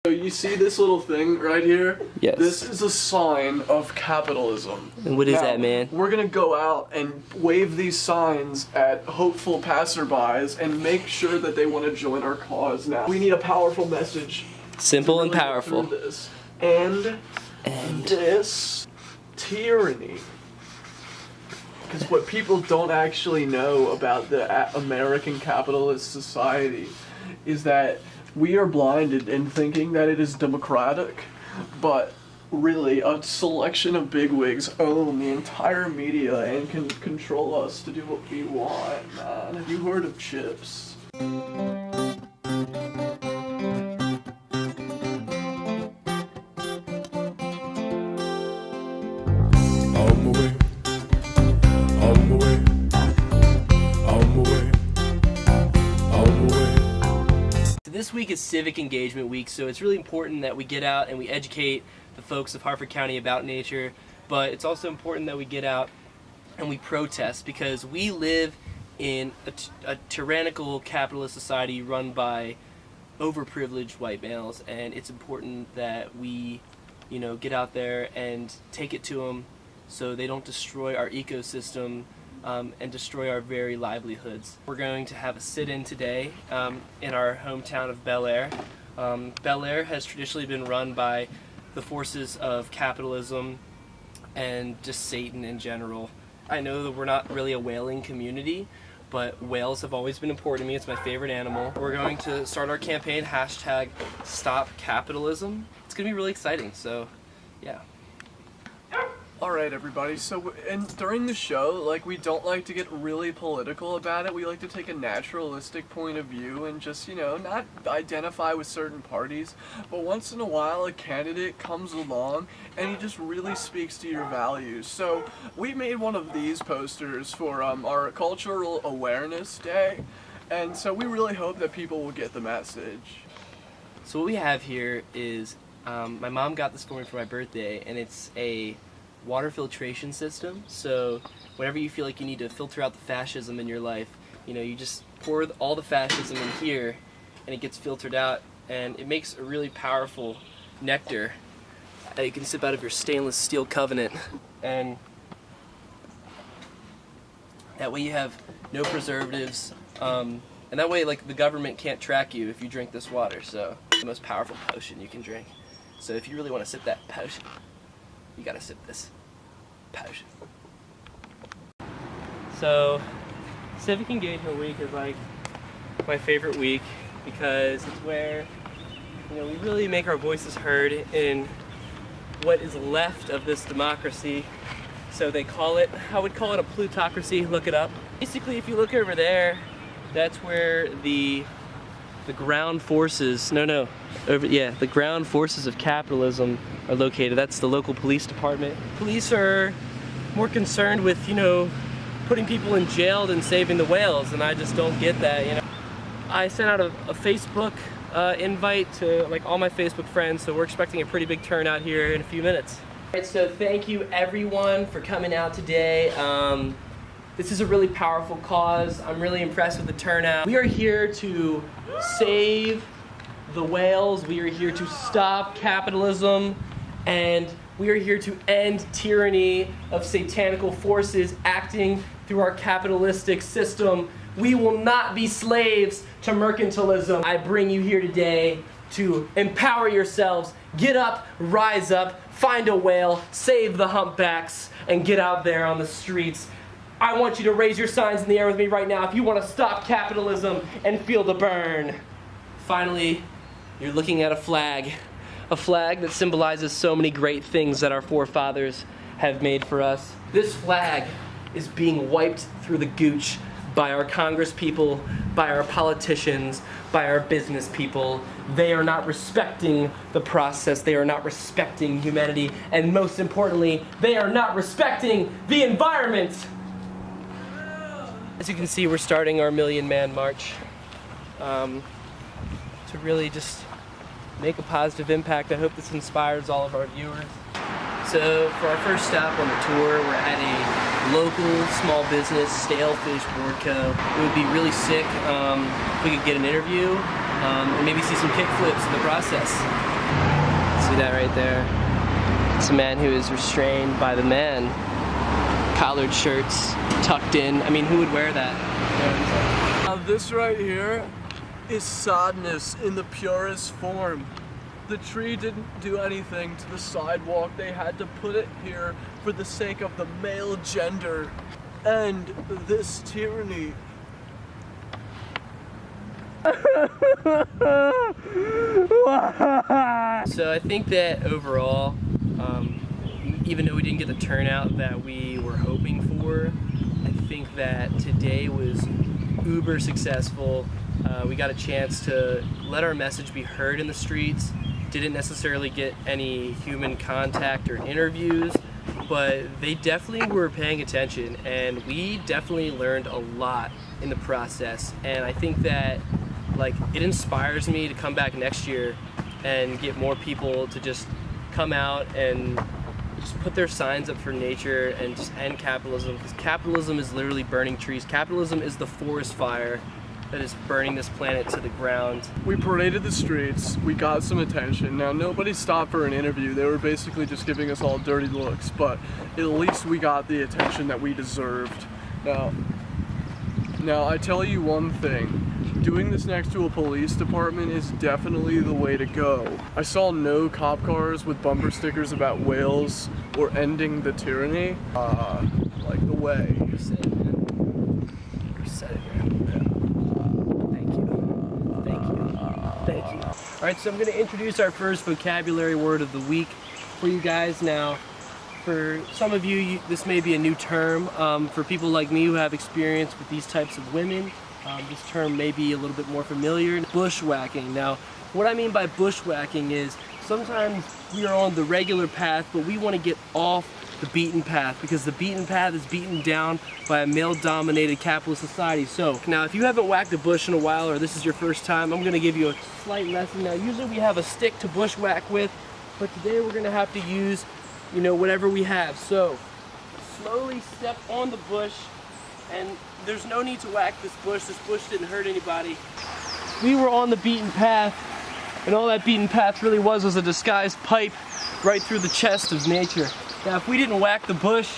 So you see this little thing right here? Yes. This is a sign of capitalism. And what is Now, that, man? We're gonna go out and wave these signs at hopeful passerbys and make sure that they want to join our cause now. We need a powerful message. Simple and really powerful. get through this. And this tyranny. Because what people don't actually know about the American capitalist society is that we are blinded in thinking that it is democratic, but really a selection of bigwigs own the entire media and can control us to do what we want, man. Have you heard of chips? This week is Civic Engagement Week, so it's really important that we get out and we educate the folks of Harford County about nature, but it's also important that we get out and we protest because we live in a tyrannical capitalist society run by overprivileged white males, and it's important that we, get out there and take it to them so they don't destroy our ecosystem and destroy our very livelihoods. We're going to have a sit-in today in our hometown of Bel Air. Bel Air has traditionally been run by the forces of capitalism and just Satan in general. I know that we're not really a whaling community, but whales have always been important to me. It's my favorite animal. We're going to start our campaign, #StopCapitalism. It's going to be really exciting, so yeah. Alright everybody, so during the show, we don't like to get really political about it. We like to take a naturalistic point of view and just, not identify with certain parties. But once in a while a candidate comes along and he just really speaks to your values. So we made one of these posters for our Cultural Awareness Day. And so we really hope that people will get the message. So what we have here is, my mom got this for me for my birthday, and it's a water filtration system. So whenever you feel like you need to filter out the fascism in your life, you just pour all the fascism in here and it gets filtered out, and it makes a really powerful nectar that you can sip out of your stainless steel covenant, and that way you have no preservatives, and that way the government can't track you if you drink this water. So it's the most powerful potion you can drink. So if you really want to sip that potion, you gotta sip this potion. So, Civic Engagement Week is my favorite week because it's where we really make our voices heard in what is left of this democracy. So they call it, I would call it a plutocracy. Look it up. Basically, if you look over there, that's where the ground forces, the ground forces of capitalism are located. That's the local police department. Police are more concerned with, putting people in jail than saving the whales, and I just don't get that, I sent out a Facebook invite to all my Facebook friends, so we're expecting a pretty big turnout here in a few minutes. Alright, so thank you everyone for coming out today. This is a really powerful cause. I'm really impressed with the turnout. We are here to save the whales. We are here to stop capitalism. And we are here to end tyranny of satanical forces acting through our capitalistic system. We will not be slaves to mercantilism. I bring you here today to empower yourselves. Get up, rise up, find a whale, save the humpbacks, and get out there on the streets. I want you to raise your signs in the air with me right now if you want to stop capitalism and feel the burn. Finally, you're looking at a flag that symbolizes so many great things that our forefathers have made for us. This flag is being wiped through the gooch by our Congress people, by our politicians, by our business people. They are not respecting the process. They are not respecting humanity. And most importantly, they are not respecting the environment. As you can see, we're starting our Million Man March to really just make a positive impact. I hope this inspires all of our viewers. So for our first stop on the tour, we're at a local small business, Stale Fish Board Co. It would be really sick if we could get an interview and maybe see some kickflips in the process. that right there? It's a man who is restrained by the man. Collared shirts, tucked in. I mean, who would wear that? Now this right here is sadness in the purest form. The tree didn't do anything to the sidewalk. They had to put it here for the sake of the male gender and this tyranny. So I think that overall, even though we didn't get the turnout that we were hoping for, I think that today was uber successful. We got a chance to let our message be heard in the streets. Didn't necessarily get any human contact or interviews, but they definitely were paying attention, and we definitely learned a lot in the process. And I think that it inspires me to come back next year and get more people to just come out and just put their signs up for nature and just end capitalism, because capitalism is literally burning trees. Capitalism is the forest fire that is burning this planet to the ground. We paraded the streets, we got some attention. Now nobody stopped for an interview, they were basically just giving us all dirty looks, but at least we got the attention that we deserved. Now I tell you one thing, doing this next to a police department is definitely the way to go. I saw no cop cars with bumper stickers about whales or ending the tyranny, like the way. You said it, man. You said it, man. Thank you. All right, so I'm going to introduce our first vocabulary word of the week for you guys. Now, for some of you, this may be a new term. For people like me who have experience with these types of women, this term may be a little bit more familiar. Bushwhacking. Now, what I mean by bushwhacking is sometimes we are on the regular path, but we want to get off the beaten path because the beaten path is beaten down by a male-dominated capitalist society. So now if you haven't whacked a bush in a while, or this is your first time, I'm going to give you a slight lesson. Now usually we have a stick to bushwhack with, but today we're going to have to use, whatever we have. So slowly step on the bush, and there's no need to whack this bush. This bush didn't hurt anybody. We were on the beaten path, and all that beaten path really was a disguised pipe right through the chest of nature. Now, if we didn't whack the bush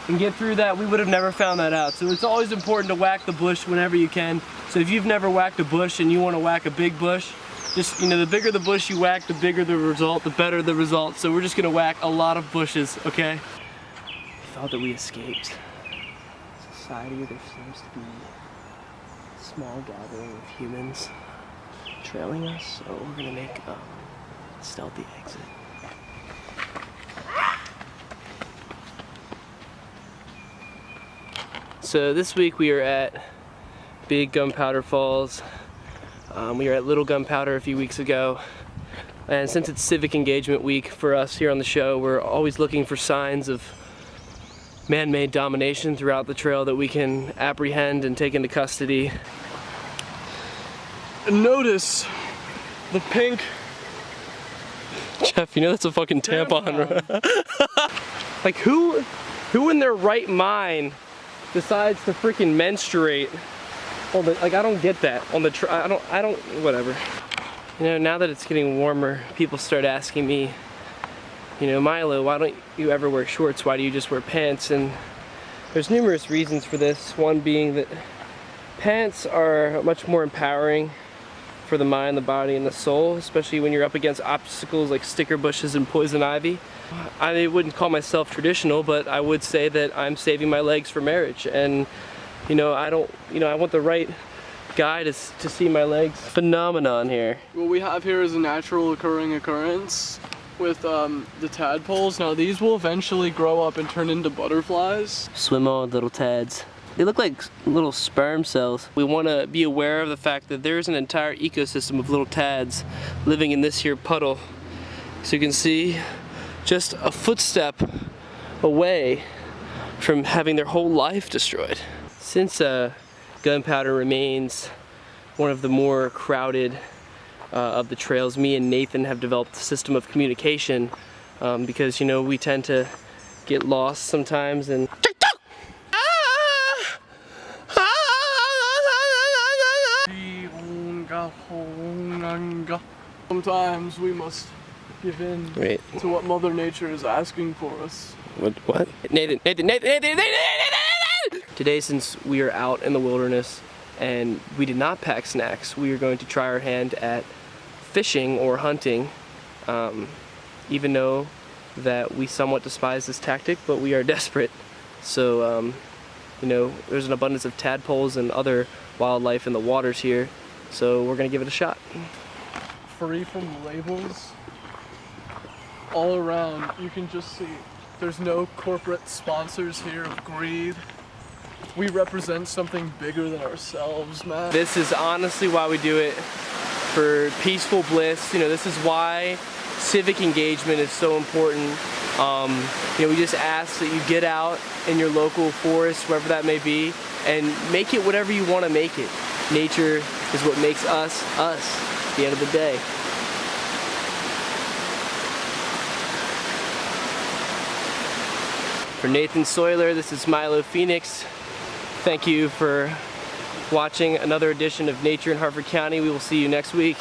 and get through that, we would have never found that out. So it's always important to whack the bush whenever you can. So if you've never whacked a bush and you want to whack a big bush, just, the bigger the bush you whack, the bigger the result, the better the result. So we're just going to whack a lot of bushes, okay? I thought that we escaped society. There seems to be a small gathering of humans trailing us, so we're going to make a stealthy exit. So this week we are at Big Gunpowder Falls. We were at Little Gunpowder a few weeks ago. And since it's Civic Engagement Week for us here on the show, we're always looking for signs of man-made domination throughout the trail that we can apprehend and take into custody. Notice the pink... Jeff, that's a fucking tampon. Like who in their right mind decides to freaking menstruate on the, I don't get that on the I don't whatever. Now that it's getting warmer, people start asking me, Milo, why don't you ever wear shorts? Why do you just wear pants? And there's numerous reasons for this. One being that pants are much more empowering for the mind, the body, and the soul, especially when you're up against obstacles like sticker bushes and poison ivy. I wouldn't call myself traditional, but I would say that I'm saving my legs for marriage, and I want the right guy to see my legs. Phenomenon here. What we have here is a natural occurring occurrence with the tadpoles. Now these will eventually grow up and turn into butterflies. Swim on, little tads. They look like little sperm cells. We want to be aware of the fact that there's an entire ecosystem of little tads living in this here puddle. So you can see just a footstep away from having their whole life destroyed. Since Gunpowder remains one of the more crowded of the trails, me and Nathan have developed a system of communication because we tend to get lost sometimes, and sometimes we must give in Wait. to what Mother Nature is asking for us. What? Nathan! Today, since we are out in the wilderness and we did not pack snacks, we are going to try our hand at fishing or hunting, even though that we somewhat despise this tactic, but we are desperate. So, you know, there's an abundance of tadpoles and other wildlife in the waters here, so we're gonna give it a shot. Free from labels. All around, you can just see there's no corporate sponsors here of greed. We represent something bigger than ourselves, man. This is honestly why we do it, for peaceful bliss. You know, this is why civic engagement is so important. You know, we just ask that you get out in your local forest, wherever that may be, and make it whatever you want to make it. Nature is what makes us, us, at the end of the day. For Nathan Soiler, this is Milo Phoenix. Thank you for watching another edition of Nature in Harford County. We will see you next week.